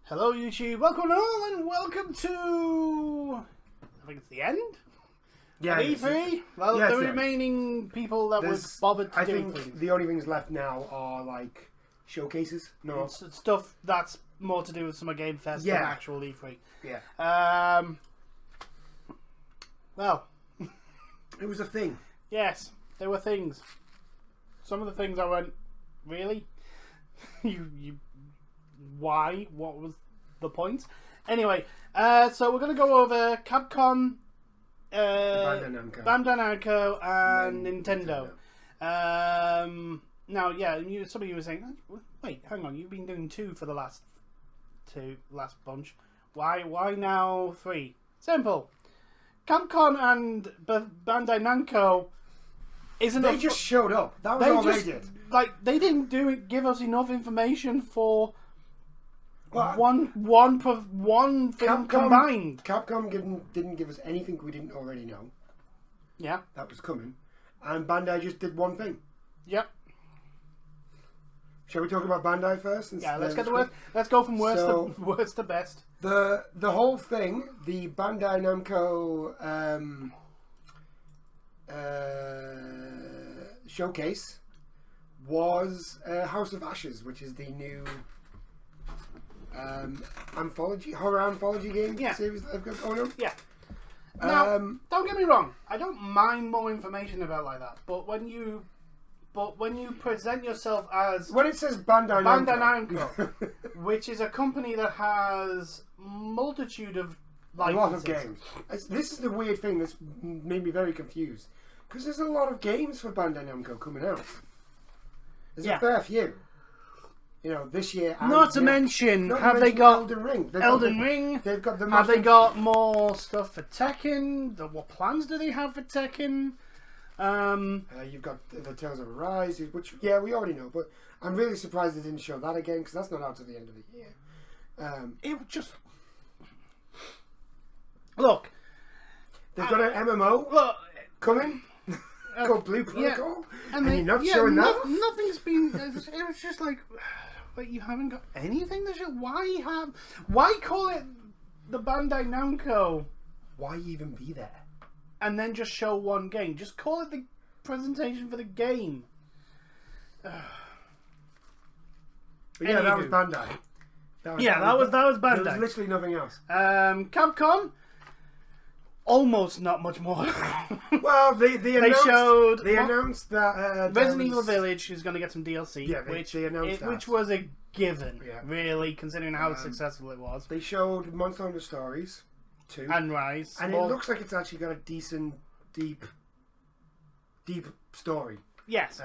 Hello YouTube, welcome all and welcome to, I think it's the end? Yeah, E3? Well, yeah, the remaining people that was bothered to I do think things. the only things left now are like showcases. No. It's stuff that's more to do with Summer Game Fest than actual E3. Yeah. Well. It was a thing. Yes, there were things. Some of the things I went, really? Why? What was the point? Anyway, so we're going to go over Capcom, Bandai Namco, and Nintendo. Now, yeah, some of you were saying, wait, hang on, you've been doing two for the last bunch. Why now three? Simple. Capcom and Bandai Namco isn't. They just showed up. That was all they did. Like they didn't give us enough information for. Well, one thing combined. Capcom didn't give us anything we didn't already know. Yeah. That was coming. And Bandai just did one thing. Yep. Shall we talk about Bandai first? Yeah, let's get the worst. Let's go from worst to best. The whole thing, the Bandai Namco showcase was House of Ashes, which is the new horror anthology game series that I've got going on. Yeah. Now, don't get me wrong. I don't mind more information about like that, but when you present yourself as when it says Bandai Namco, which is a company that has multitude of licenses. A lot of games. This is the weird thing that's made me very confused because there's a lot of games for Bandai Namco coming out. There's a fair few. You know, this year. Not to mention, have they got Elden Ring? Elden Ring. They've got the. Have they got more stuff for Tekken? What plans do they have for Tekken? You've got the Tales of Arise, which we already know, but I'm really surprised they didn't show that again because that's not out to the end of the year. It just look. They've got an MMO coming. Called Blue Protocol, and you're not showing that. Nothing's been. It was just like, but you haven't got anything to show. Why call it the Bandai Namco? Why even be there? And then just show one game. Just call it the presentation for the game. But yeah, that was Bandai. That was Bandai. There was literally nothing else. Capcom. Almost not much more. Well, they announced that Resident Evil Village is going to get some DLC. Yeah, which was a given, really, considering how successful it was. They showed Monster Hunter Stories 2 and Rise, and it looks like it's actually got a decent, deep story. Yes.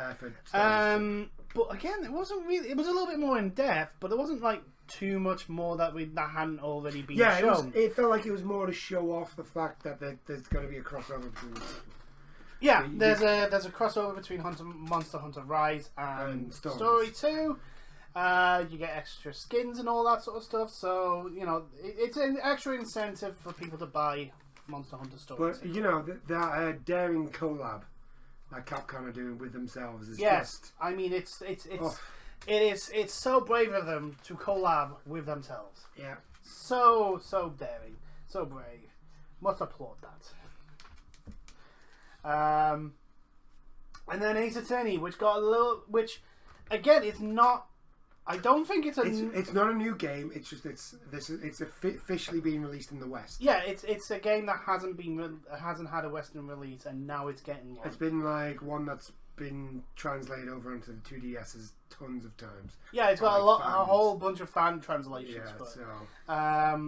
But again, it wasn't really. It was a little bit more in depth, but it wasn't like too much more that hadn't already been shown. It felt like it was more to show off the fact that there's going to be a crossover between. Yeah, there's a crossover between Monster Hunter Rise and Story 2. You get extra skins and all that sort of stuff. So it's an extra incentive for people to buy Monster Hunter Story 2. But that daring collab that Capcom are doing with themselves is I mean it's so brave of them to collab with themselves. Yeah. So daring. So brave. Must applaud that. And then Ace Attorney, which again, it's not. I don't think it's not a new game. It's just it's officially being released in the West. Yeah, it's a game that hasn't had a Western release, and now it's getting one. It's been like one that's been translated over into the 2DSs tons of times. Yeah, it's got a whole bunch of fan translations. Yeah,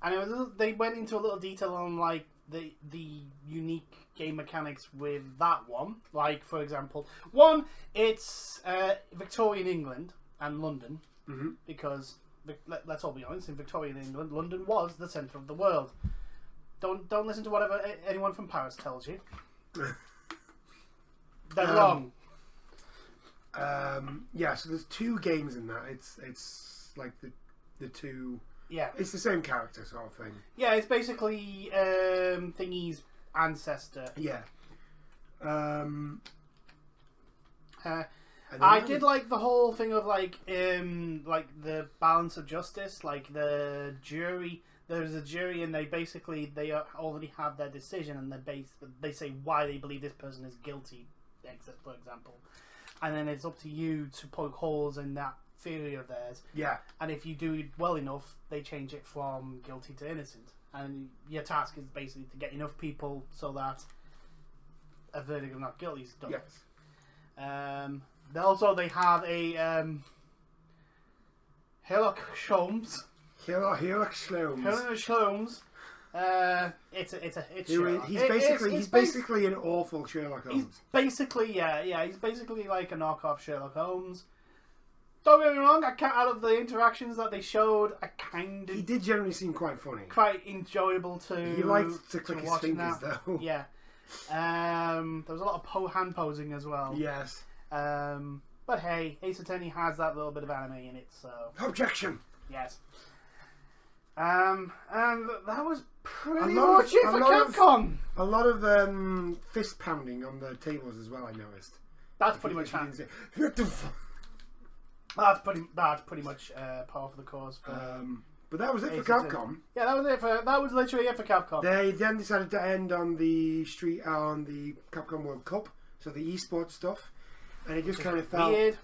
and they went into a little detail on like the unique game mechanics with that one. Like for example, it's Victorian England and London, because let's all be honest, in Victorian England, London was the centre of the world. Don't listen to whatever anyone from Paris tells you. They're wrong. So there's two games in that. It's like the two. Yeah. It's the same character sort of thing. Yeah, it's basically Thingy's ancestor. Yeah. I did like the whole thing of like the balance of justice, like the jury. There's a jury, and they already have their decision, and they say why they believe this person is guilty, for example, and then it's up to you to poke holes in that theory of theirs. Yeah. And if you do it well enough, they change it from guilty to innocent, and your task is basically to get enough people so that a verdict of not guilty is done. Yes. They have a Sherlock Holmes. Sherlock Holmes. It's Sherlock. He's basically an awful Sherlock Holmes. He's basically he's basically like a knockoff Sherlock Holmes. Don't get me wrong, out of the interactions that they showed, he did generally seem quite funny. Quite enjoyable to. He liked to click his fingers though. Yeah. There was a lot of hand posing as well. Yes. But hey, Ace Attorney has that little bit of anime in it, so. Objection. Yes. And that was pretty much it for Capcom. A lot of fist pounding on the tables as well. I noticed. That's pretty much That's pretty much par for the course. But that was it for Capcom. Yeah, that was literally it for Capcom. They then decided to end on the Capcom World Cup, so the esports stuff, and it just kind of felt weird.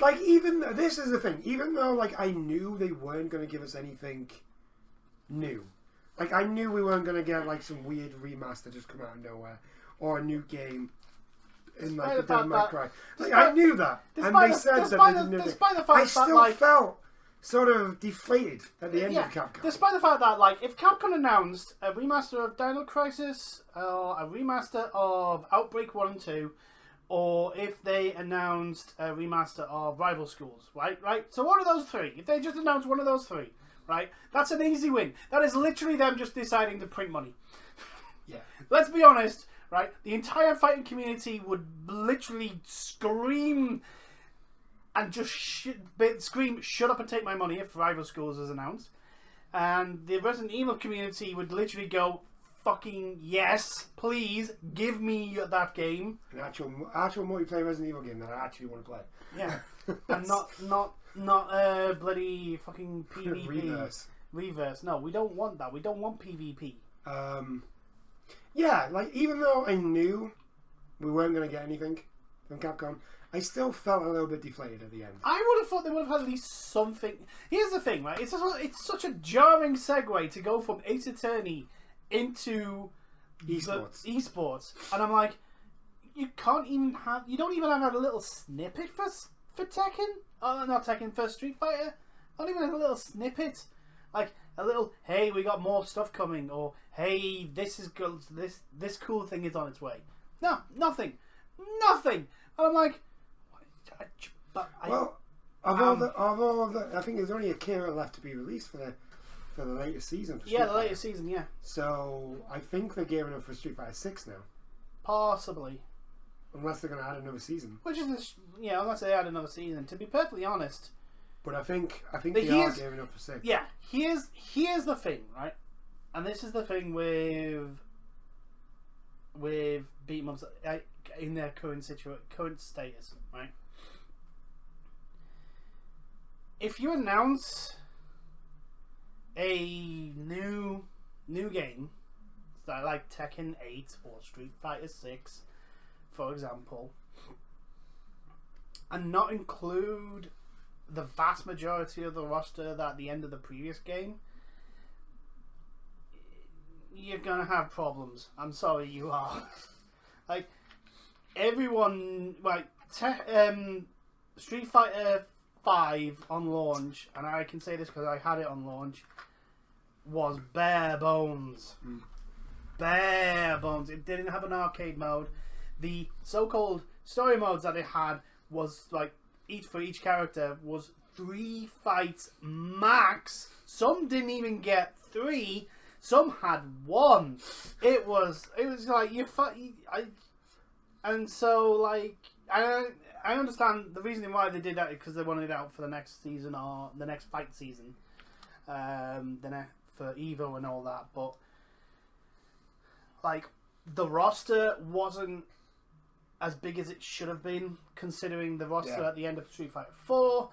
Like this is the thing. Even though like I knew they weren't going to give us anything new, like I knew we weren't going to get like some weird remaster just come out of nowhere or a new game. In like the Devil May Cry. Like, I knew that. And they said that they didn't know that. I still felt sort of deflated at the end of Capcom. Despite the fact that, like, if Capcom announced a remaster of Dino Crisis, or a remaster of Outbreak 1 and 2, or if they announced a remaster of Rival Schools, right? So one of those three. If they just announced one of those three, right? That's an easy win. That is literally them just deciding to print money. Yeah. Let's be honest. Right, the entire fighting community would literally scream and just scream, "Shut up and take my money!" if Rival Schools is announced, and the Resident Evil community would literally go, "Fucking yes, please give me that game." An actual multiplayer Resident Evil game that I actually want to play. Yeah, and not bloody fucking PvP. Reverse. No, we don't want that. We don't want PvP. Yeah, like even though I knew we weren't going to get anything from Capcom, I still felt a little bit deflated at the end. I would have thought they would have had at least something. Here's the thing, right? It's such a jarring segue to go from Ace Attorney into esports, and I'm like, you don't even have a little snippet for Tekken. Oh, not Tekken, for Street Fighter. Not even a little snippet. Like a little, hey, we got more stuff coming, or hey, this is good. This cool thing is on its way. No, nothing. And I'm like, I think there's only Akira left to be released for the latest season. The latest season, yeah. So I think they're gearing up for Street Fighter 6 now. Possibly. Unless they're going to add another season. Unless they add another season. To be perfectly honest. But I think they are gearing up for 6. Yeah, here's the thing, right? And this is the thing with beat 'em ups in their current status, right? If you announce a new game, like Tekken 8 or Street Fighter 6, for example, and not include the vast majority of the roster that at the end of the previous game, you're gonna have problems. I'm sorry, you are. Like everyone, like Street Fighter 5 on launch, and I can say this because I had it on launch, was bare bones. Bare bones. It didn't have an arcade mode. The so-called story modes that it had was like for each character was 3 fights max. Some didn't even get 3. Some had 1. It was like and so like I understand the reason why they did that is because they wanted it out for the next season or the next fight season, for Evo and all that. But like the roster wasn't as big as it should have been, considering the roster Yeah. at the end of Street Fighter 4.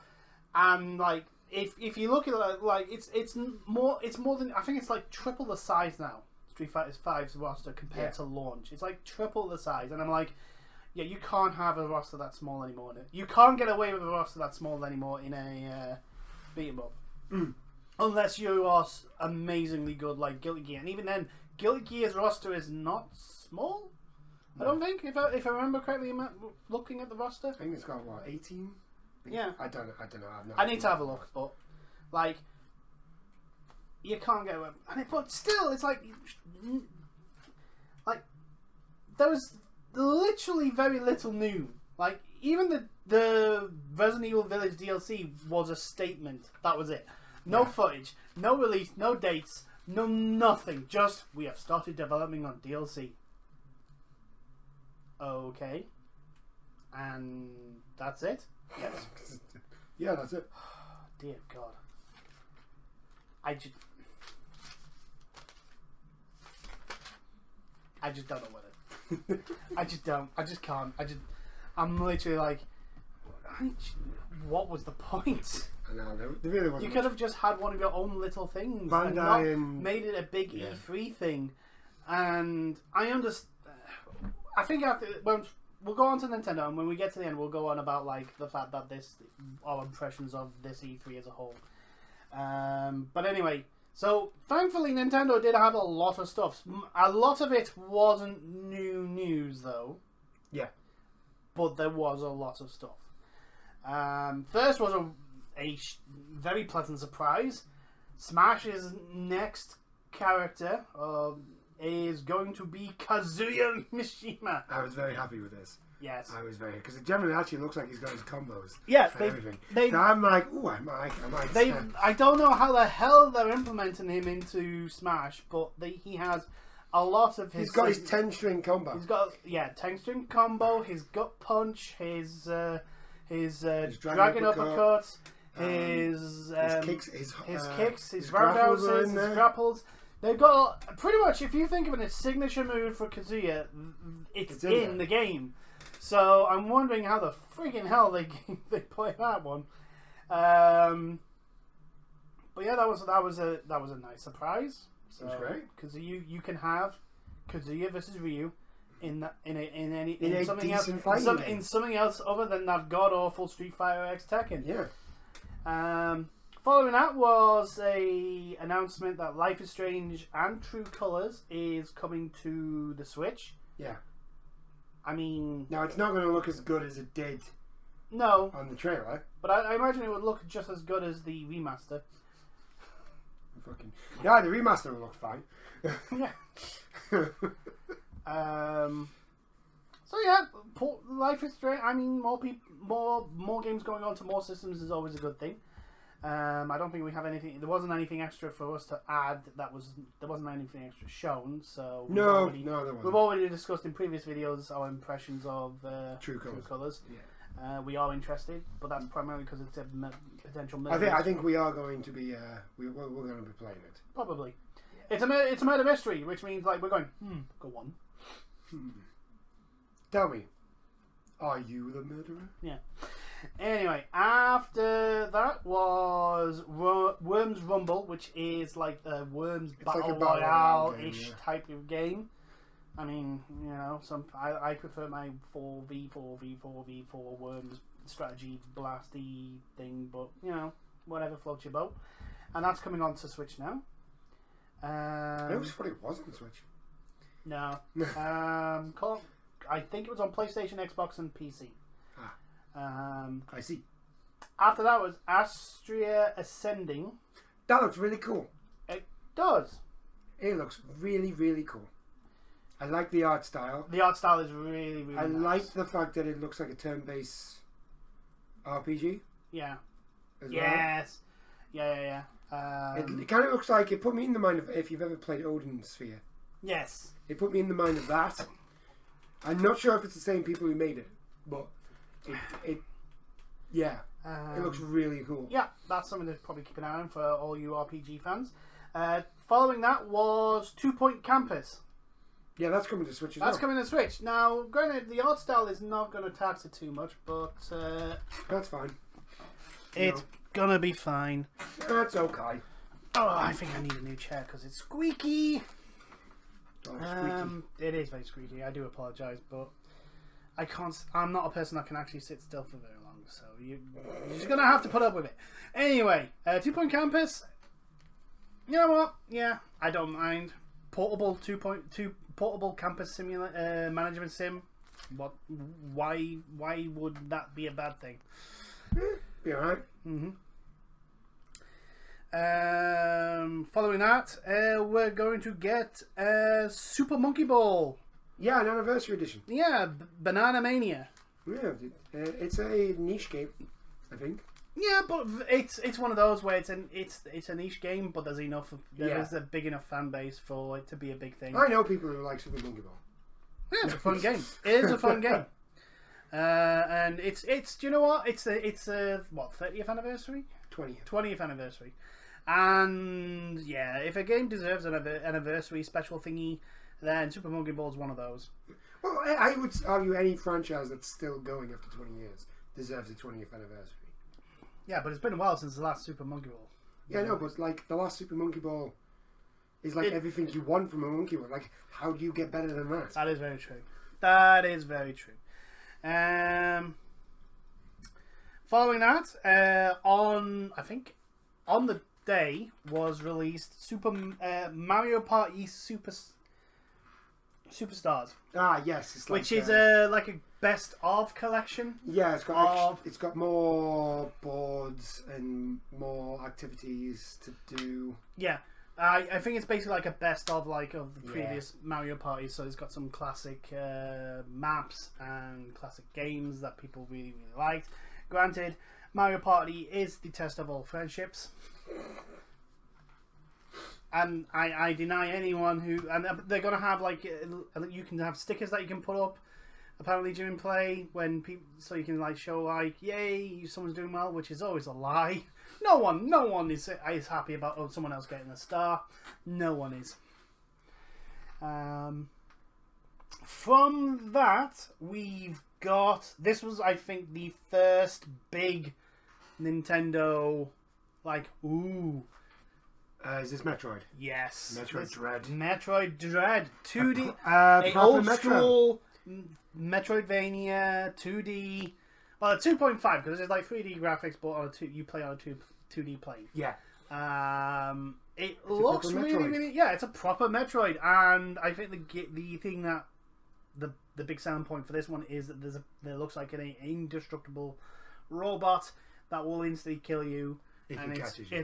And like, if you look at it, like it's more than, I think it's like triple the size now. Street Fighter 5's roster compared to launch, it's like triple the size, and I'm like, yeah, you can't have a roster that small anymore. You can't get away with a roster that small anymore in a beat 'em up, unless you are amazingly good like Guilty Gear, and even then, Guilty Gear's roster is not small. I don't think, if I remember correctly, looking at the roster. I think it's got what, 18? Yeah. I don't know. I need to have a look, but like, you can't get away. But still, it's like there was literally very little new. Like, even the Resident Evil Village DLC was a statement. That was it. No footage, no release, no dates, no nothing. Just, we have started developing on DLC. Okay. And that's it? Yes. Yeah, that's it. Dear God. I just don't know what it. I just don't. I just can't. I'm literally like, what was the point? I know, there really wasn't. You could have just had one of your own little things Bandai and not and made it a big E3 thing. And I understand. I think we'll go on to Nintendo, and when we get to the end, we'll go on about like the fact that our impressions of this E3 as a whole. But anyway, so thankfully Nintendo did have a lot of stuff. A lot of it wasn't new news though. Yeah. But there was a lot of stuff. First was a very pleasant surprise. Smash's next character is going to be Kazuya Mishima. I was very happy with this. Yes. I was very, because it generally actually looks like he's got his combos. Yes, and everything. So I'm like, ooh, I might. I don't know how the hell they're implementing him into Smash, but he has a lot of his. He's got his 10-string combo. He's got 10-string combo. His gut punch. His dragon uppercut. His kicks. His roundhouses. His grapples. They've got pretty much, if you think of it, a signature move for Kazuya, it's in the game. So I'm wondering how the freaking hell they play that one. But yeah, that was a nice surprise. So, that's great. Because you can have Kazuya versus Ryu in something else other than that god awful Street Fighter X Tekken. Yeah. Following that was a announcement that Life is Strange and True Colors is coming to the Switch. Yeah. I mean, now it's not going to look as good as it did. No. On the trailer. But I imagine it would look just as good as the remaster. Yeah, the remaster will look fine. Yeah. So yeah, Life is Strange. I mean, more games going on to more systems is always a good thing. I don't think we have anything. There wasn't anything extra for us to add. There wasn't anything extra shown. So there wasn't. We've already discussed in previous videos our impressions of True Colors. Yeah. We are interested, but that's primarily because it's a potential. I think we are going to be. We're going to be playing it. Probably. Yeah. It's a murder mystery, which means like we're going. Go on. Tell me, are you the murderer? Yeah. Anyway, after that was Worms Rumble, which is like the Worms Battle Royale-ish type of game. I mean, you know, I prefer my 4v4 Worms strategy blasty thing, but you know, whatever floats your boat. And that's coming on to Switch now. I always thought it was on the Switch. No. I think it was on PlayStation, Xbox, and PC. I see. After that was Astria Ascending. That looks really cool. It does. It looks really, really cool. I like the art style. The art style is really, really nice. like the fact that it looks like a turn-based RPG. Yeah. Yes. Well. Yeah. It kind of looks like, it put me in the mind of, if you've ever played Odin Sphere. Yes. It put me in the mind of that. I'm not sure if it's the same people who made it, but it looks really cool. Yeah, that's something to probably keep an eye on for all you RPG fans. Following that was 2 Point Campus. Yeah, that's coming to Switch as That's well. coming to Switch. Now, granted, the art style is not going to tax it too much, but That's fine. it's gonna be fine. That's okay. Oh, I think I need a new chair because it's squeaky. Oh, squeaky. It is very squeaky. I do apologise, but I can't. I'm not a person that can actually sit still for very long, so you're just gonna have to put up with it. Anyway, 2 Point Campus. You know what? Yeah, I don't mind. Portable 2.2 portable campus management sim. What? Why would that be a bad thing? Be alright. Following that, we're going to get Super Monkey Ball. Yeah, an anniversary edition. Yeah, Banana Mania. Yeah, it's a niche game, I think. Yeah, but it's one of those where it's a niche game, but there's a big enough fan base for it to be a big thing. I know people who like Super Monkey Ball. Yeah, it's a fun game. It is a fun game. And it's do you know what? It's what, 30th anniversary? 20th anniversary. And yeah, if a game deserves an anniversary special thingy, then Super Monkey Ball is one of those. Well, I would argue any franchise that's still going after 20 years deserves a 20th anniversary. Yeah, but it's been a while since the last Super Monkey Ball. Yeah, no, but like the last Super Monkey Ball is like everything you want from a Monkey Ball. Like, how do you get better than that? That is very true. That is very true. Following that, on the day was released Super Mario Party Superstars. Ah, yes, it's like, which is like a best of collection. Yeah, it's got more boards and more activities to do. Yeah, I think it's basically like a best of the previous Mario Party. So it's got some classic maps and classic games that people really liked. Granted, Mario Party is the test of all friendships. And I deny anyone who... And they're going to have, you can have stickers that you can put up, apparently, during play, when people... So you can, show, yay, someone's doing well, which is always a lie. No one is happy about someone else getting a star. No one is. From that, we've got... This was, I think, the first big Nintendo, ooh... is this Metroid? Yes. Metroid Dread. Metroid Dread. 2D. Proper old school Metroidvania 2D. Well, 2.5 because it's 3D graphics, but you play on a 2D plane. Yeah. It looks really. Yeah, it's a proper Metroid, and I think the thing that the big selling point for this one is that there looks like an indestructible robot that will instantly kill you. If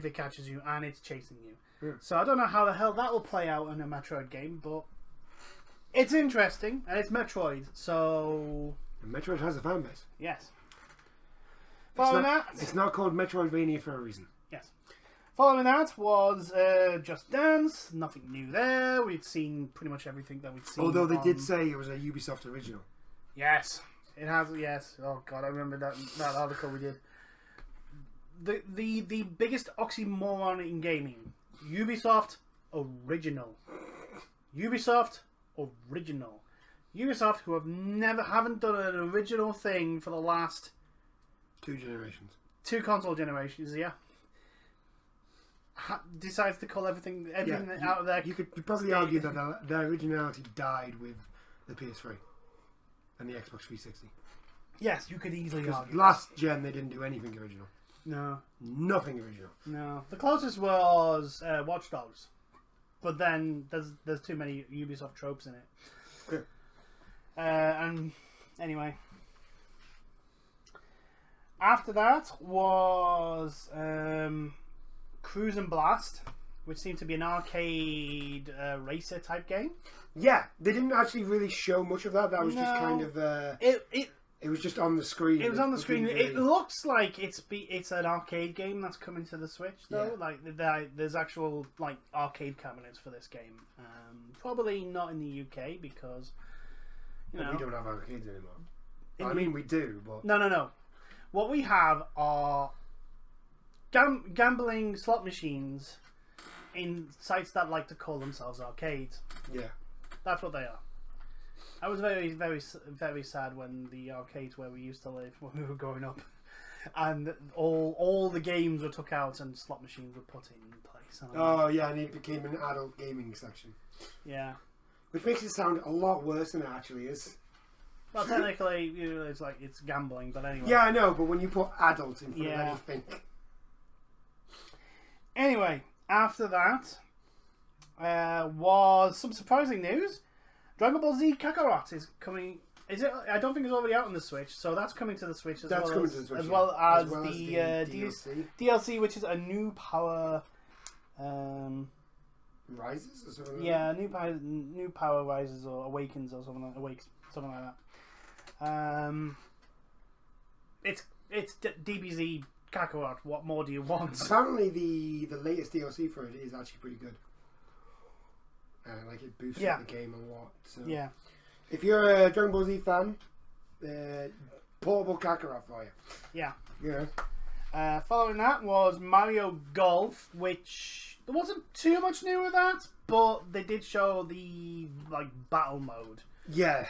it catches you and it's chasing you. So I don't know how the hell that will play out in a Metroid game, but it's interesting and it's Metroid, so... And Metroid has a fan base. Yes. It's not called Metroidvania for a reason. Yes. Following that was Just Dance. Nothing new there. We'd seen pretty much everything that we'd seen. Although they did say it was a Ubisoft original. Yes. It has, yes. Oh god, I remember that article we did. The biggest oxymoron in gaming. Ubisoft original. Ubisoft original. Ubisoft, who haven't done an original thing for the last 2 generations. 2 console generations, yeah. Decides to call everything out of there. You could probably argue that their originality died with the PS3 and the Xbox 360. Yes, you could easily argue. Last gen they didn't do anything original. No. Nothing original. No. The closest was Watch Dogs. But then there's too many Ubisoft tropes in it. Good. And anyway. After that was Cruise and Blast, which seemed to be an arcade racer type game. Yeah, they didn't actually really show much of that. That was just kind of... It was just on the screen. It was on the screen. It looks like it's an arcade game that's coming to the Switch, though. Yeah. There's actual arcade cabinets for this game. Probably not in the UK because we don't have arcades anymore. We do, but no. What we have are gambling slot machines in sites that like to call themselves arcades. Yeah. That's what they are. I was very, very, very sad when the arcades where we used to live when we were growing up, and all the games were took out and slot machines were put in place. Oh yeah, and it became an adult gaming section. Yeah. Which makes it sound a lot worse than it actually is. Well, technically, it's like it's gambling, but anyway. Yeah, I know, but when you put adult in front of anything. Anyway, after that was some surprising news. Dragon Ball Z Kakarot is coming. Is it? I don't think it's already out on the Switch, so that's coming to the Switch as well as the DLC, which is a new power. Rises or something. Yeah, new power rises or awakens or something like that. It's DBZ Kakarot. What more do you want? Apparently, the latest DLC for it is actually pretty good. Like it boosts the game a lot. So. Yeah. If you're a Dragon Ball Z fan, portable Kakarot for you. Yeah. Yeah. Following that was Mario Golf, which there wasn't too much new with that, but they did show the battle mode. Yeah.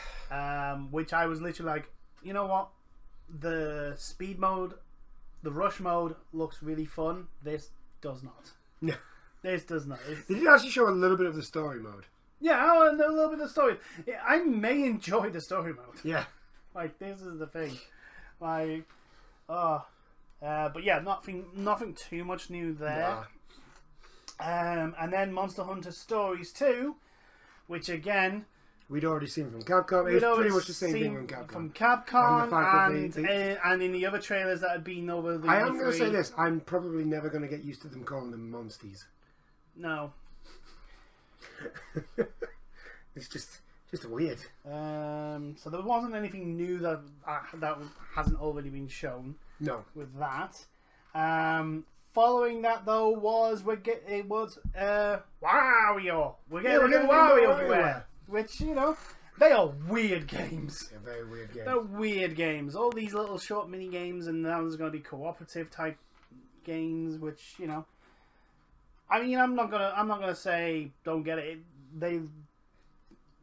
Which I was literally like, you know what? The speed mode, the rush mode looks really fun. This does not. No. This does not. They did actually show a little bit of the story mode. Yeah, a little bit of story. I may enjoy the story mode. Yeah. Like, this is the thing. Like, but yeah, nothing too much new there. Nah. And then Monster Hunter Stories 2, which again... We'd already seen from Capcom. It was pretty much the same thing from Capcom. And in the other trailers that had been over the I am going to say this. I'm probably never going to get used to them calling them Monsties. No. It's just weird. So there wasn't anything new that hasn't already been shown. No. With that. Following that though was Wario. We're getting Wario everywhere. Which, they are weird games. They're very weird games. They're weird games. All these little short mini games, and now there's going to be cooperative type games, which I mean, I'm not gonna say don't get it.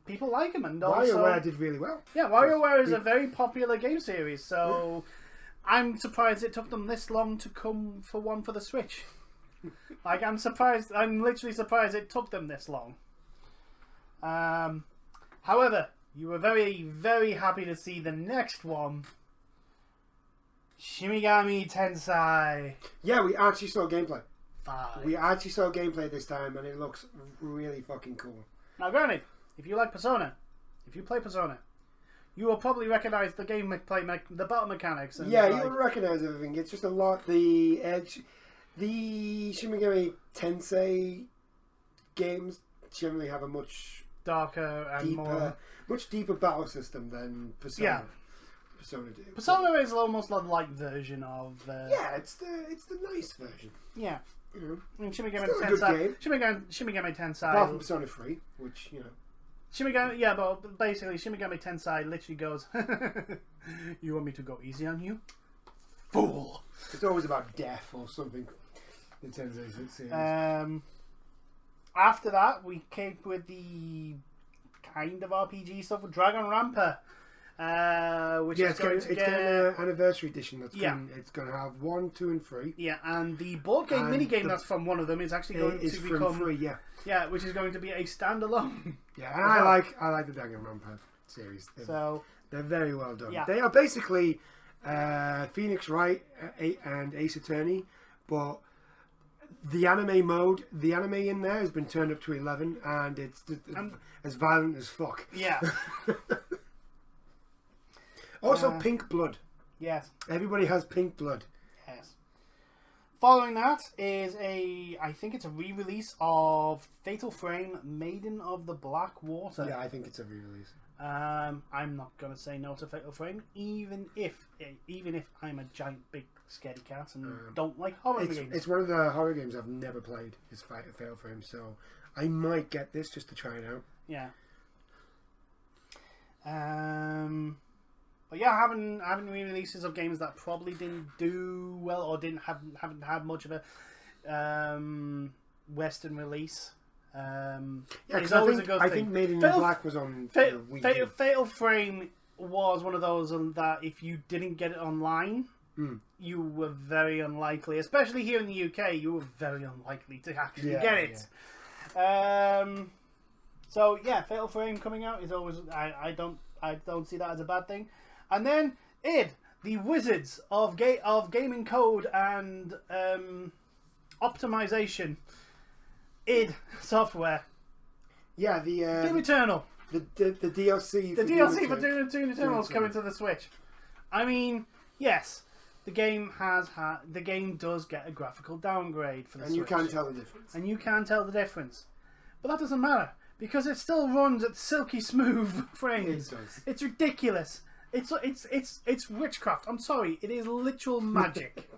People like them, and WarioWare did really well. Yeah, WarioWare is a very popular game series, so I'm surprised it took them this long to come for one for the Switch. Like, I'm literally surprised it took them this long. However, you were very, very happy to see the next one. Shimigami Tensei. Yeah, we actually saw gameplay. 5. We actually saw gameplay this time, and it looks really fucking cool. Now, granted, if you like Persona, if you play Persona, you will probably recognize the the battle mechanics. And yeah, you will recognize everything. It's just a lot. The Shimigami Tensei games generally have a much darker and much deeper battle system than Persona. Yeah. Persona do. Persona is almost a light version of. Yeah, it's the nice version. Yeah. And Shimigami Tensei. Shimigami Tensei. Apart from Persona 3, which Shimigami, yeah, but basically Shimigami Tensei literally goes, "You want me to go easy on you, fool?" It's always about death or something. The Tensei series. After that, we came with the kind of RPG stuff with Dragon Ramper. Which is going to get an anniversary edition. It's going to have 1, 2, and 3. Yeah, and the board game mini game that's from one of them is actually going to become 3. Yeah, yeah, which is going to be a standalone. Yeah, and I like the Dragon Ramper series. They're very well done. Yeah. They are basically Phoenix Wright and Ace Attorney, but the anime in there has been turned up to 11, and it's as violent as fuck. Yeah. Also, pink blood. Yes. Everybody has pink blood. Yes. Following that is I think it's a re-release of Fatal Frame: Maiden of the Black Water. Yeah, I think it's a re-release. I'm not gonna say no to Fatal Frame, even if I'm a giant big scaredy cat and don't like horror games. It's one of the horror games I've never played. Is Fatal Frame, so I might get this just to try it out. Yeah. But yeah, having re-releases of games that probably didn't do well or haven't had much of a Western release. Yeah, is because always a good I thing. think Made in Fatal- Black was on the Wii U. Fatal Frame was one of those that if you didn't get it online, you were very unlikely, especially here in the UK, you were very unlikely to actually get it. So yeah, Fatal Frame coming out is always I don't see that as a bad thing. And then id, the wizards of gaming code and optimization, id Software. Yeah, the Doom Eternal. The DLC. The DLC for Doom Eternal is coming to the Switch. I mean, yes, the game does get a graphical downgrade for the Switch. And you can tell the difference. And you can tell the difference. But that doesn't matter, because it still runs at silky smooth frames. It does. It's ridiculous. It's witchcraft. I'm sorry, it is literal magic.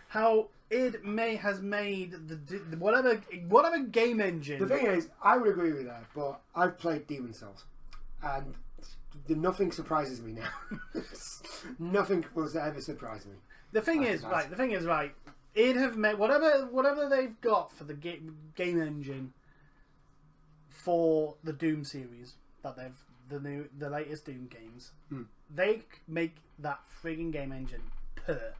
How id has made the whatever game engine. The thing is, I would agree with that, but I've played Demon Souls, and nothing surprises me now. Nothing will ever surprise me. The thing is, id have made whatever they've got for the game engine for the Doom series that the latest Doom games. They make that frigging game engine purr.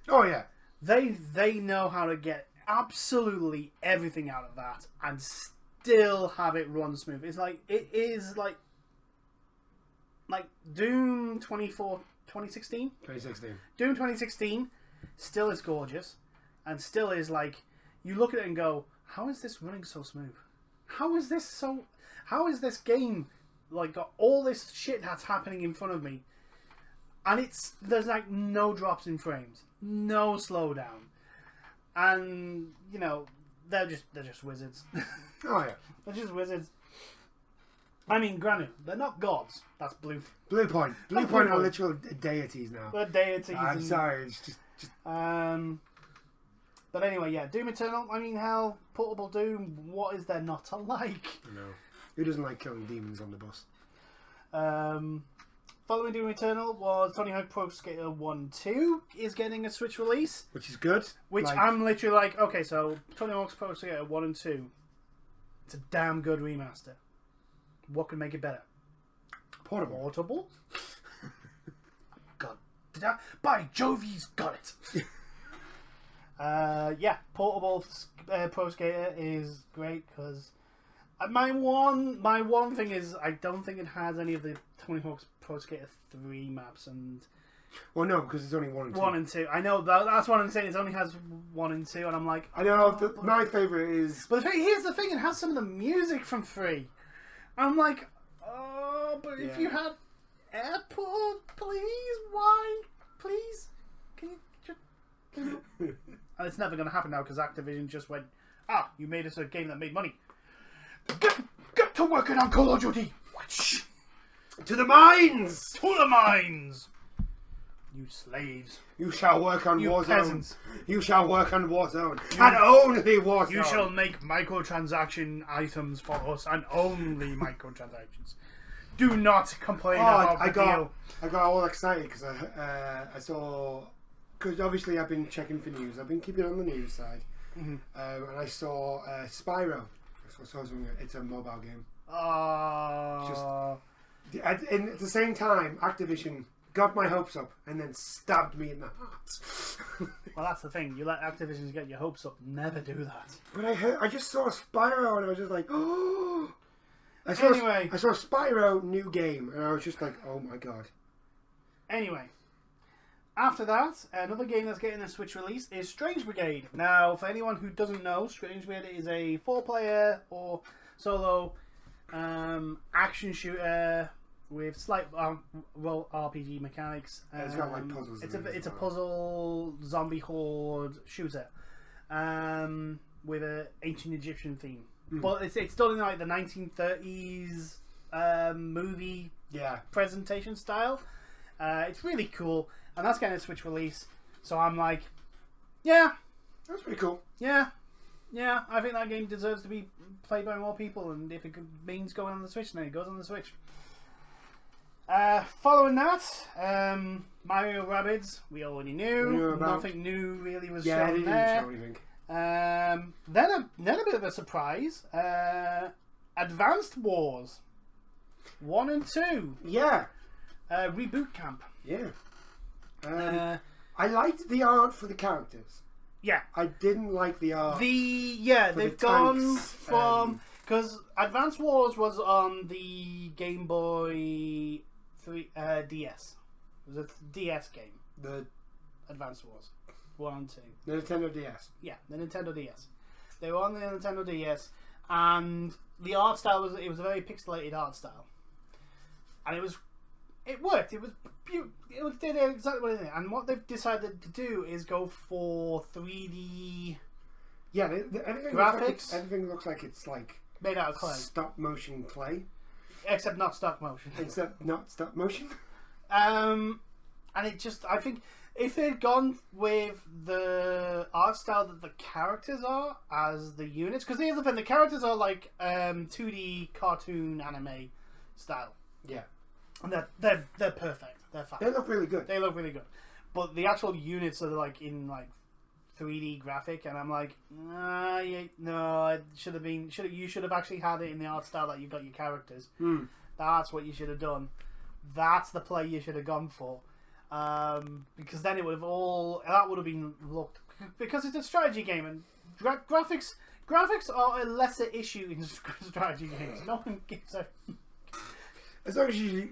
Oh yeah. They know how to get absolutely everything out of that and still have it run smooth. It is like Doom 2016. Doom 2016 still is gorgeous and still is like, you look at it and go, how is this running so smooth? How is this game like got all this shit that's happening in front of me? And there's like no drops in frames, no slowdown, and you know they're just wizards. Oh yeah, they're just wizards. I mean, granted, they're not gods. That's Blue Point. Blue Point are literal deities now. They're deities. I'm sorry, it's just. But anyway, yeah, Doom Eternal. I mean, hell, Portable Doom. What is there not to like? No, who doesn't like killing demons on the bus? Following Doom Eternal was Tony Hawk Pro Skater 1-2 is getting a Switch release. Which is good. I'm literally like, okay, so Tony Hawk's Pro Skater 1 and 2, it's a damn good remaster. What can make it better? Portable? God. By Jove, he's got it. Yeah, Portable Pro Skater is great because my one thing is I don't think it has any of the Tony Hawk's Pro Skater 3 maps and. Well, no, because it's only 1 and 2. 1 and 2. I know that's what I'm saying. It only has 1 and 2, and I'm like. I know. My favorite is. But here's the thing: it has some of the music from 3. I'm like, oh, but if you had Airport, please, why, please, can you? And it's never going to happen now because Activision just went, you made us a game that made money. Get to working on Call of Duty. To the mines! To the mines! You slaves. You shall work on Warzone. Peasants. You shall work on Warzone. And only Warzone. You shall make microtransaction items for us and only microtransactions. Do not complain about the deal. I got all excited because I saw... Because obviously I've been checking for news. I've been keeping on the news side. Mm-hmm. And I saw Spyro. It's a mobile game. At the same time, Activision got my hopes up and then stabbed me in the heart. Well, that's the thing. You let Activision get your hopes up. Never do that. But I just saw Spyro and I was just like, oh. I saw Spyro new game and I was just like, oh my god. Anyway, after that, another game that's getting a Switch release is Strange Brigade. Now, for anyone who doesn't know, Strange Brigade is a 4-player or solo action shooter with slight role RPG mechanics. It's got like puzzles. It's a puzzle zombie horde shooter with an ancient Egyptian theme, but it's done in like the 1930s movie presentation style. It's really cool, and that's getting a Switch release. So I'm like, yeah, that's pretty cool. Yeah, I think that game deserves to be played by more people, and if it means going on the Switch, then it goes on the Switch. Following that, Mario Rabbids, we already knew. Nothing new really was shown there. Then a bit of a surprise. Advanced Wars 1 and 2. Yeah. Reboot Camp. Yeah. I liked the art for the characters. Yeah. I didn't like the art. They've gone from, because Advanced Wars was on the Game Boy DS. It was a DS game. The Advanced Wars 1 and 2. The Nintendo DS. Yeah, the Nintendo DS. They were on the Nintendo DS, and the art style was a very pixelated art style, and it worked. It did exactly what it did. And what they've decided to do is go for 3D. Yeah, everything graphics. Everything looks like it's like made out of clay, stop motion clay, except not stop motion. Except not stop motion. And it just, I think, if they'd gone with the art style that the characters are as the units, because here's the thing: the characters are like 2D cartoon anime style. Yeah. And they're perfect. They're fine. They look really good. They look really good. But the actual units are like in like 3D graphic, and I'm like, no, it should have been. You should have actually had it in the art style that you got your characters. That's what you should have done. That's the play you should have gone for, because then it would have been looked, because it's a strategy game, and graphics are a lesser issue in strategy games. No one gives a. As long as you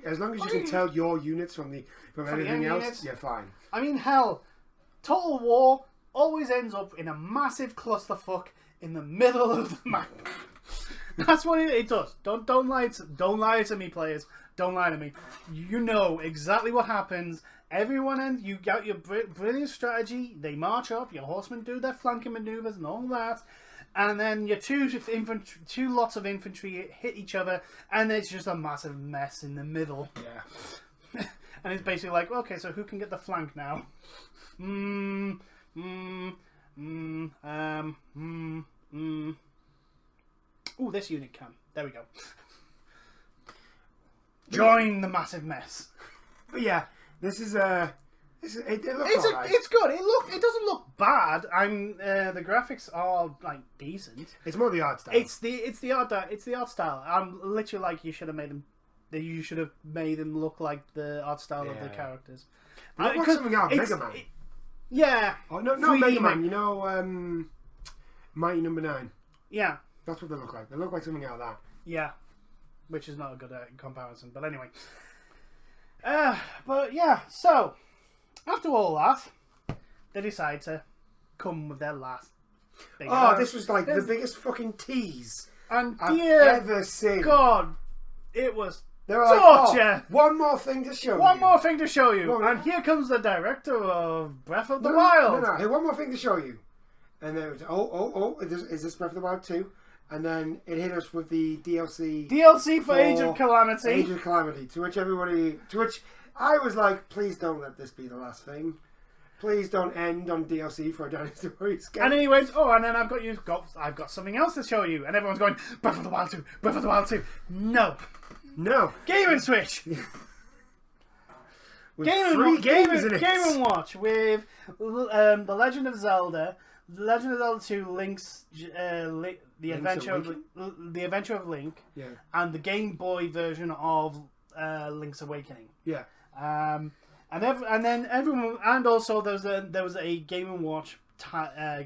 can tell your units from anything else, units. you're fine. I mean, hell, Total War always ends up in a massive clusterfuck in the middle of the map. That's what it does. Don't lie to me, players. Don't lie to me. You know exactly what happens. You got your brilliant strategy. They march up. Your horsemen do their flanking maneuvers and all that. And then your two lots of infantry hit each other, and it's just a massive mess in the middle. Yeah. And it's basically like, okay, so who can get the flank now? Ooh, this unit can. There we go. Join the massive mess. But yeah, this is it looks alright. It's good. It doesn't look bad. The graphics are like decent. It's more the art style. It's the art style. I'm literally like, you should have made them look like the art style of the characters. What's something out? Mega Man. Yeah. Oh no, not Mega Man. You know, Mighty Number 9. Yeah. That's what they look like. They look like something out of that. Yeah. Which is not a good comparison, but anyway. But yeah, so after all that, they decide to come with their last big this was like the biggest fucking tease and I've ever seen. God, it was they were torture. Like, one more thing to show you. One more thing to show you. And here comes the director of Breath of the Wild. No, hey, one more thing to show you. And then it was, is this Breath of the Wild 2? And then it hit us with the DLC for Age of Calamity. Age of Calamity, to which I was like, please don't let this be the last thing. Please don't end on DLC for a Dynasty Warriors game. And then he went, and then I've got something else to show you. And everyone's going, Breath of the Wild 2, Breath of the Wild 2. No. Game & Switch. With Game & Watch with The Legend of Zelda, The Legend of Zelda 2, The Adventure of Link, and the Game Boy version of Link's Awakening. Yeah. And then everyone, and also there was a Game & Watch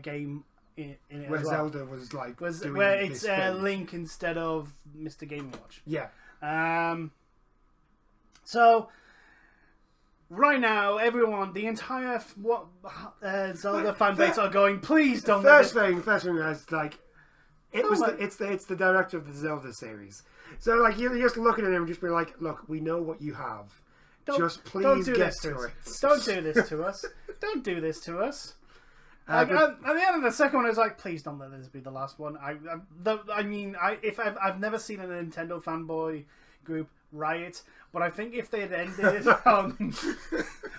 game in it where as well. Zelda was like where it's Link instead of Mr. Game & Watch. Yeah. So right now, everyone, the entire Zelda fan base are going, please don't. First thing is like, it's the director of the Zelda series. So like you're just looking at him and just be like, look, we know what you have. Just please get to it. Don't do this to us. Don't do this to us. At the end of the second one, I was like, please don't let this be the last one. I've never seen a Nintendo fanboy group riot, but I think if they had ended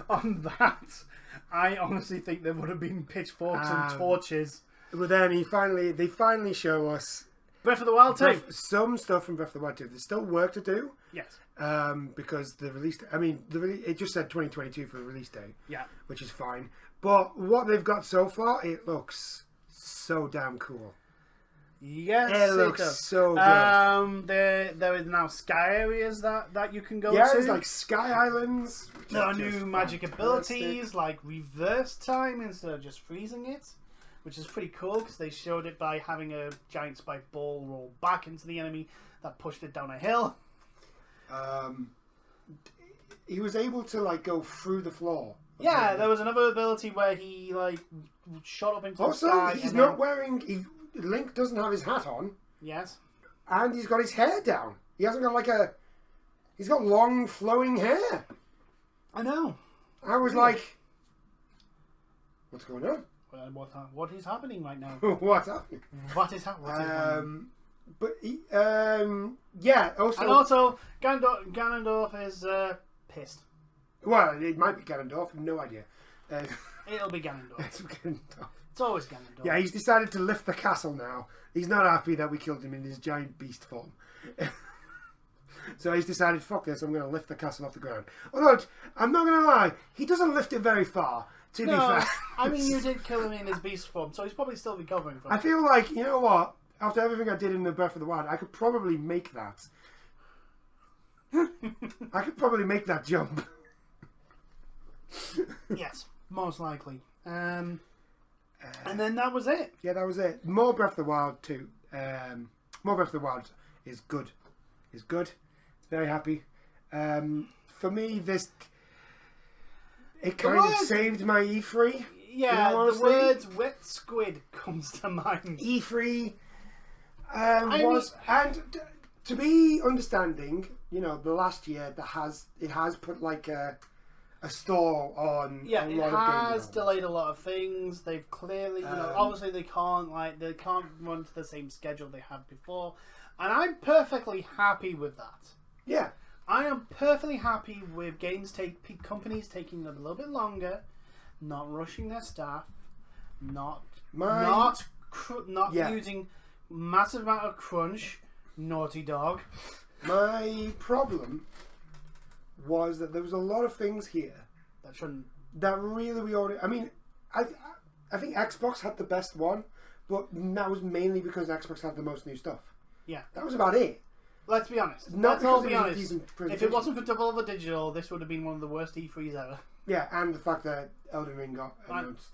on that, I honestly think there would have been pitchforks and torches. But then they finally show us Breath of the Wild 2. Some stuff from Breath of the Wild 2. There's still work to do. Yes. Because the release, it just said 2022 for the release date. Yeah. Which is fine. But what they've got so far, it looks so damn cool. Yes, It looks does. so good. There is now sky areas that you can go Yeah, to. there's like Sky Islands. There are new magic abilities like reverse time instead of just freezing it, which is pretty cool because they showed it by having a giant spike ball roll back into the enemy that pushed it down a hill. He was able to like go through the floor. Yeah, there was another ability where he like shot up into the Also, sky. he's not wearing. Link doesn't have his hat on. Yes. And he's got his hair down. He hasn't got like a. He's got long flowing hair. I know. I was like, what's going on? What is happening right now? What's happening? What is happening? But yeah. Also, and also, Ganondorf is pissed. Well, it might be Ganondorf. No idea. It'll be Ganondorf. It's Ganondorf. It's always Ganondorf. Yeah, he's decided to lift the castle now. He's not happy that we killed him in his giant beast form. So he's decided, fuck this, I'm going to lift the castle off the ground. Although, I'm not going to lie, he doesn't lift it very far, to be fair. I mean, you did kill him in his beast form, so he's probably still recovering from it. I feel like, you know what? After everything I did in the Breath of the Wild, I could probably make that. I could probably make that jump. Yes, most likely. And then that was it. Yeah, that was it. More Breath of the Wild too. More Breath of the Wild is good. It's good. It's very happy. For me, it kind of saved my E3. Yeah, the words "wet squid" comes to mind. E3 and to be understanding, you know, the last year it has put like a stall on yeah, a lot it of games. has delayed a lot of things. They've clearly, you know, obviously they can't run to the same schedule they had before, and I'm perfectly happy with that. Yeah, I am perfectly happy with companies taking a little bit longer, not rushing their staff, not using massive amount of crunch. Naughty Dog. My problem was that there was a lot of things here that really we already. I mean, I think Xbox had the best one, but that was mainly because Xbox had the most new stuff. Yeah, that was about it. Let's be honest. Let's all be honest. If it wasn't for Devolver Digital, this would have been one of the worst E3s ever. Yeah, and the fact that Elden Ring got announced.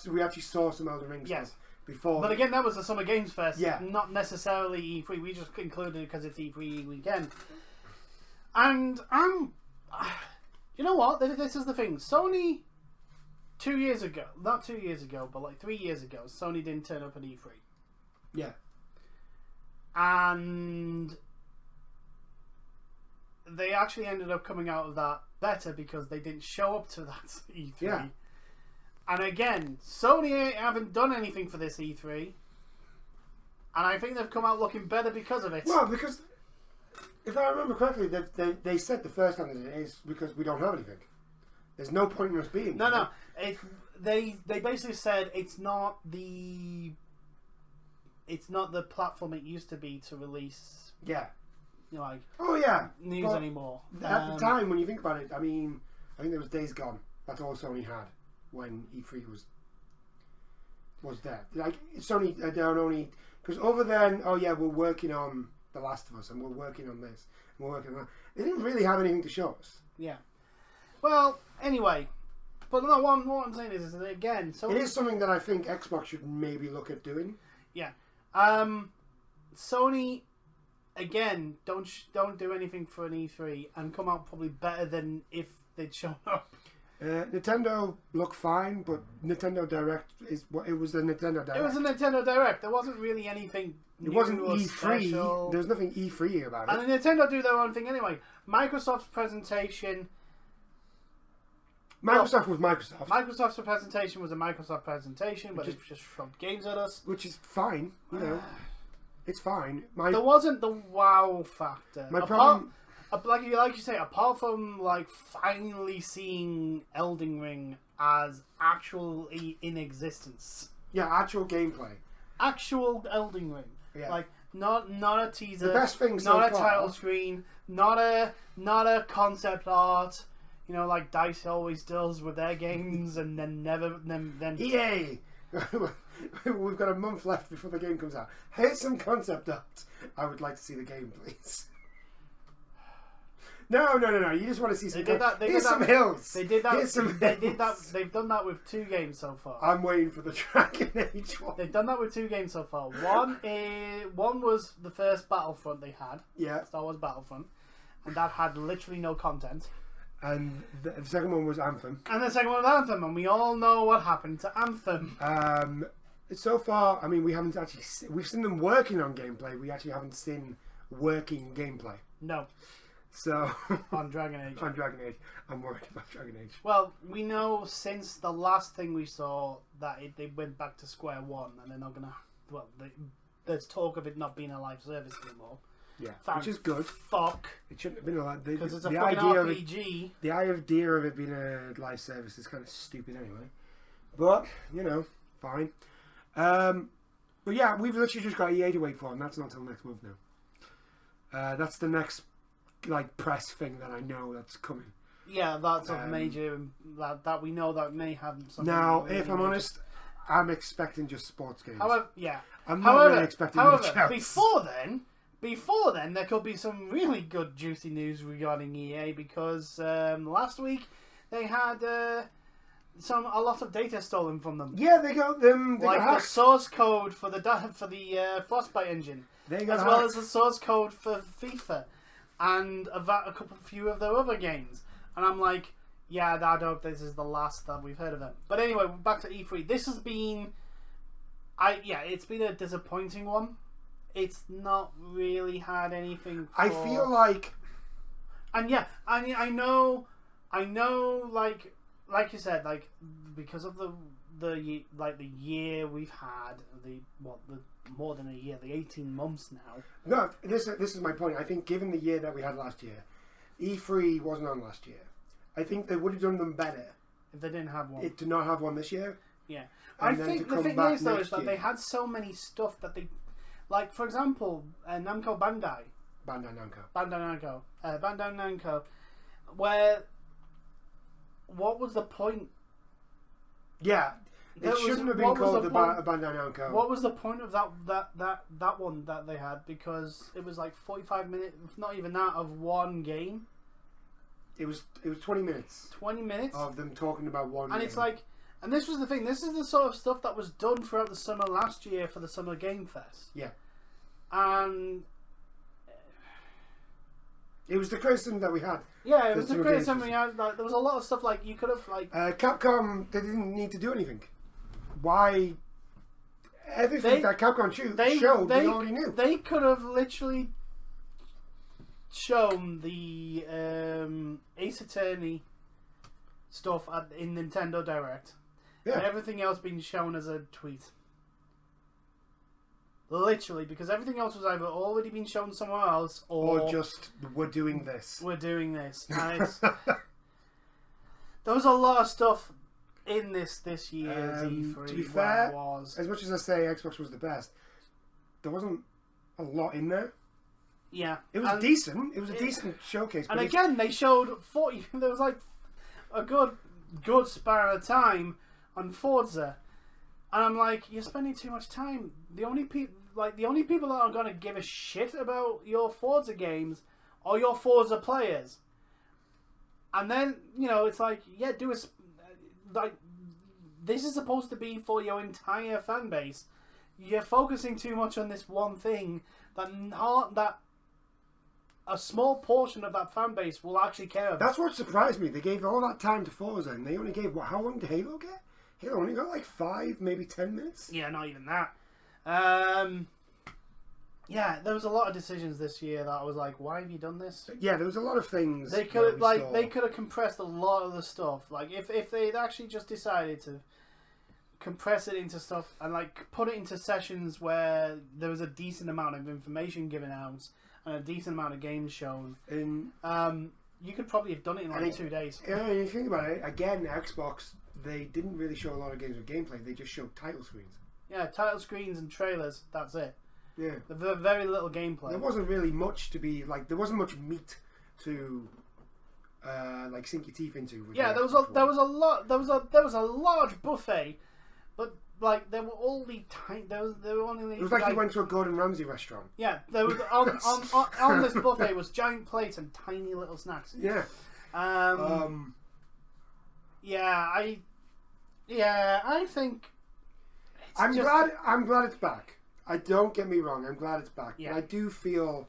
We actually saw some Elden Ring stuff before. But again, that was the Summer Games Fest. Yeah. Not necessarily E3. We just included it because it's E3 weekend. And you know what? This is the thing. Sony, 2 years ago, not 2 years ago, but like 3 years ago, Sony didn't turn up at E3. Yeah. And they actually ended up coming out of that better because they didn't show up to that E3. Yeah. And again, Sony haven't done anything for this E3. And I think they've come out looking better because of it. Well, because if I remember correctly, they said the first time that it is because we don't have anything. There's no point in us being there. No. They basically said it's not the platform it used to be to release. Yeah. You know, like news but anymore. At the time, when you think about it, I mean, I think there was Days Gone. That's all Sony had when E3 was there. Like Sony don't only because over then, we're working on The Last of Us and we're working on this and we're working on that. They didn't really have anything to show us. Yeah. Well, anyway, but no, what I'm saying is that again, Sony, it is something that I think Xbox should maybe look at doing. Yeah. Sony, again, don't do anything for an E3 and come out probably better than if they'd shown up. Nintendo looked fine, but Nintendo Direct it was a Nintendo Direct. It was a Nintendo Direct. There wasn't really anything new. It wasn't or E3. special. There was nothing E3 about it. And Nintendo do their own thing anyway. Microsoft's presentation. Microsoft was Microsoft. Microsoft's presentation was a Microsoft presentation, but it just shoved games at us. Which is fine, you know. It's fine. There wasn't the wow factor. My problem... Like you say, apart from like finally seeing Elden Ring as actually in existence. Yeah, actual gameplay. Actual Elden Ring. Yeah. Like not a teaser. The best thing so not far. A title screen. Not a concept art. You know, like DICE always does with their games, and then never then. EA. We've got a month left before the game comes out. Here's some concept art. I would like to see the game, please. No. You just want to see some. Here's some hills. They did that. Here's some they did hills. that. They've done that with 2 games so far. I'm waiting for the Dragon Age one. They've done that with 2 games so far. One was the first Battlefront they had. Yeah. Star Wars Battlefront, and that had literally no content. And the second one was Anthem. And the second one was Anthem, and we all know what happened to Anthem. So far, I mean, we've seen them working on gameplay. We actually haven't seen working gameplay. No. So on Dragon Age. On Dragon Age. I'm worried about Dragon Age. Well, we know since the last thing we saw that they went back to square one, and they're not gonna. Well, there's talk of it not being a live service anymore. Yeah, Thank which is good. Fuck. It shouldn't have been a live. Because it's a the fucking idea RPG. The idea of it being a live service is kind of stupid anyway. But fine. But yeah, we've literally just got EA to wait for, and that's not till next month now. That's the next press thing that I know that's coming. Yeah, that's a major that we know that may have something. Now, if I'm honest, I'm expecting just sports games. However, yeah. I'm not really expecting much else. Before then, there could be some really good juicy news regarding EA because last week they had a lot of data stolen from them. Yeah, they got them. They got the source code for the Frostbite engine, as well as the source code for FIFA, and a few of their other games. And I'm like, yeah, I hope this is the last that we've heard of them. But anyway, back to E3. This has been, it's been a disappointing one. It's not really had anything. I feel like, and yeah, I know, like you said, because of the year we've had, the more than a year, the 18 months now. No, this is my point. I think given the year that we had last year, E3 wasn't on last year. I think they would have done them better if they didn't have one. It did not have one this year. Yeah, I think the thing is though is that they had so many stuff that they, like for example, Namco Bandai Namco, where what was the point? Yeah, it shouldn't have been called a Bandai Namco. What was the point of that one that they had? Because it was like 45 minutes, not even that, of one game. It was 20 minutes. 20 minutes of them talking about one. And game. It's like, and this was the thing. This is the sort of stuff that was done throughout the summer last year for the Summer Game Fest. Yeah. And it was the criticism that we had. Yeah, it was the criticism we had. Like, there was a lot of stuff like you could have like. Capcom, they didn't need to do anything. Why? Everything that Capcom showed, they already knew. They could have literally shown the Ace Attorney stuff in Nintendo Direct. Yeah. And everything else being shown as a tweet. Literally, because everything else was either already been shown somewhere else or just, we're doing this. We're doing this. And it's, there was a lot of stuff in this year's E3. To be fair, as much as I say Xbox was the best, there wasn't a lot in there. Yeah. It was decent. It was a decent showcase. And again, they showed 40... There was like a good span of time on Forza. And I'm like, you're spending too much time. The only people that are going to give a shit about your Forza games are your Forza players. And then, it's like, yeah, this is supposed to be for your entire fan base. You're focusing too much on this one thing that a small portion of that fan base will actually care about. That's what surprised me. They gave all that time to Forza, and they only gave, how long did Halo get? Halo only got like 5, maybe 10 minutes? Yeah, not even that. Yeah, there was a lot of decisions this year that I was like, why have you done this? Yeah, there was a lot of things. They could have compressed a lot of the stuff. Like if they'd actually just decided to compress it into stuff and like put it into sessions where there was a decent amount of information given out and a decent amount of games shown. And you could probably have done it in like 2 days. Yeah, you think about it, again, Xbox, they didn't really show a lot of games with gameplay. They just showed title screens. Yeah, title screens and trailers. That's it. Yeah, very little gameplay. There wasn't really much to be like. There wasn't much meat to sink your teeth into. Yeah, there was a large buffet, but like there were all the tiny. There were only. It was like you went to a Gordon Ramsay restaurant. Yeah, there was on this buffet was giant plates and tiny little snacks. Yeah. I think. I'm glad it's back. Don't get me wrong. I'm glad it's back. Yeah. But I do feel.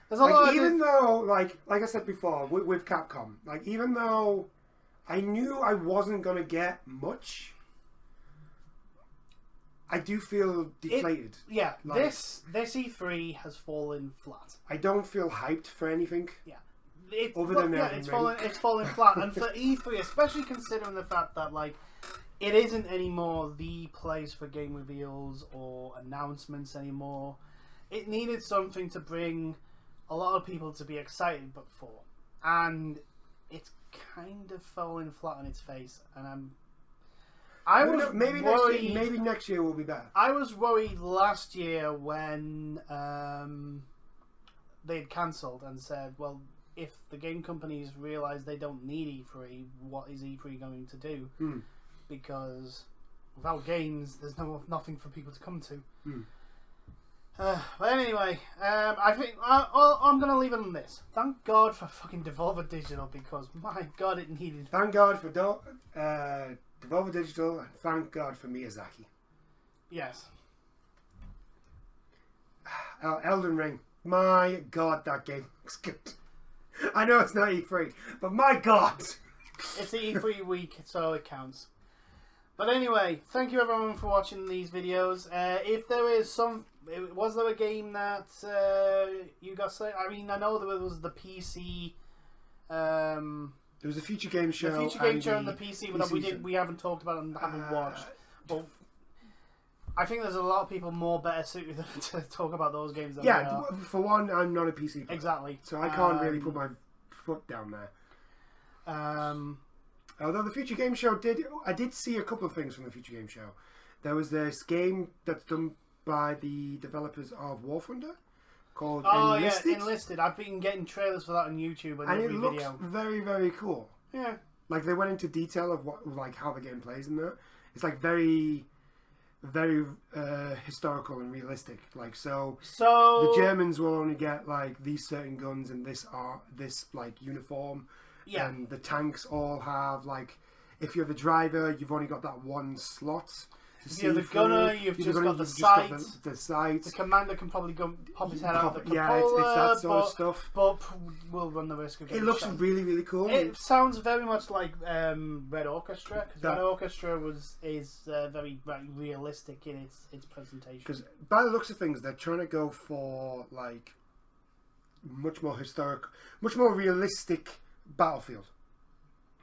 There's a lot even though, like I said before, with Capcom, like even though I knew I wasn't gonna get much. I do feel deflated. This E3 has fallen flat. I don't feel hyped for anything. Yeah, it's fallen flat, and for E3, especially considering the fact that like it isn't anymore the place for game reveals or announcements anymore. It needed something to bring a lot of people to be excited for, and it's kind of fallen flat on its face, and maybe next year will be better. I was worried last year when they'd cancelled and said, well, if the game companies realise they don't need E3, what is E3 going to do? Because without games, there's nothing for people to come to. But anyway, I think I'm going to leave it on this. Thank God for fucking Devolver Digital, because my God, it needed... Thank God for Devolver Digital, and thank God for Miyazaki. Yes. Elden Ring. My God, that game looks good. I know it's not E3, but my God! It's the E3 week, so it counts. But anyway, thank you everyone for watching these videos. If there is was there a game that you got? I mean, I know there was the PC. There was a Future Game Show. The Future Game Show and the PC that we haven't talked about and haven't watched. But I think there's a lot of people better suited to talk about those games than we are. For one, I'm not a PC player. Exactly. So I can't really put my foot down there. Although the Future Game Show I did see a couple of things from the Future Game Show. There was this game that's done by the developers of War Thunder called Enlisted. Yeah, Enlisted. I've been getting trailers for that on YouTube and every video. It looks very, very cool. Yeah. Like they went into detail of how the game plays in that. It's like very, very historical and realistic. Like so the Germans will only get like these certain guns and this like uniform. Yeah. And the tanks all have like, if you're the driver, you've only got that one slot. If you're the gunner, you've just got the sight. The sight. The commander can probably go pop his head out of the cupola. Yeah, it's that sort of stuff. But we'll run the risk of getting It looks shot. really, really cool. It sounds very much like Red Orchestra, because Red Orchestra is very realistic in its presentation. Because by the looks of things, they're trying to go for like much more historic, much more realistic Battlefield.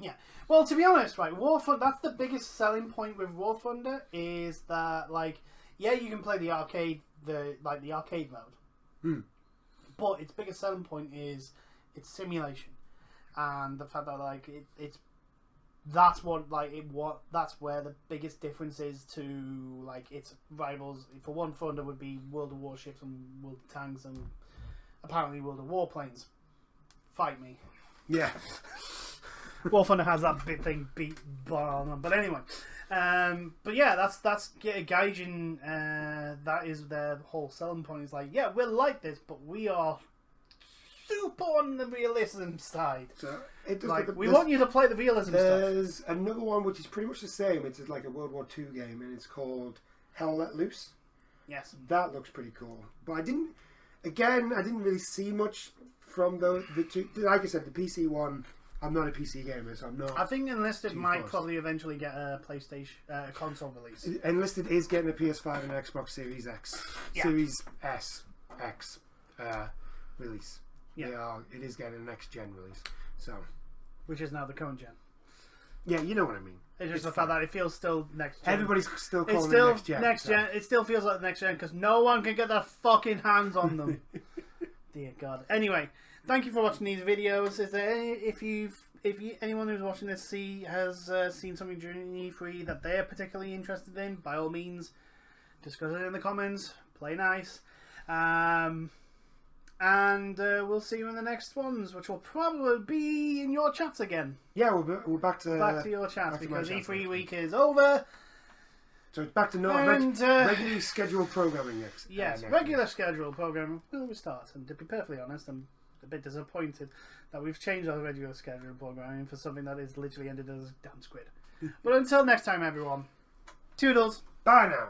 Yeah. Well, to be honest, right, War Thunder, that's the biggest selling point with War Thunder is that, like, yeah, you can play the arcade mode. But its biggest selling point is its simulation. And the fact that, like, that's where the biggest difference is to, like, its rivals. For one, Thunder would be World of Warships and World of Tanks and apparently World of Warplanes. Fight me. Yeah. War Thunder has that big thing beat on. But anyway. But yeah, that's Gaijin. That is their whole selling point. It's like, yeah, we're like this, but we are super on the realism side. So we want you to play the realism stuff. There's another one which is pretty much the same. It's like a World War II game, and it's called Hell Let Loose. Yes. That looks pretty cool. But I didn't really see much from the two. Like I said, the PC one, I'm not a PC gamer, so I'm not. I think Enlisted might probably eventually get a PlayStation console release. Enlisted is getting a PS5 and an Xbox Series X, Series X release. Yeah, it is getting a next gen release. So, which is now the current gen. Yeah, you know what I mean. It's just the fact that it feels still next gen. Everybody's still calling it next gen. Next gen. It still feels like next gen because no one can get their fucking hands on them. Dear God. Anyway, thank you for watching these videos. Is there anyone who's watching this has seen something during E3 that they're particularly interested in? By all means, discuss it in the comments. Play nice. And we'll see you in the next ones, which will probably be in your chats again. Yeah, we're back to your chats because E3 week is over. So it's back to regularly scheduled programming next. Yes, next regular scheduled programming will restart. And to be perfectly honest, I'm a bit disappointed that we've changed our regular scheduled programming for something that is literally ended as damn squid. But until next time, everyone, toodles. Bye now.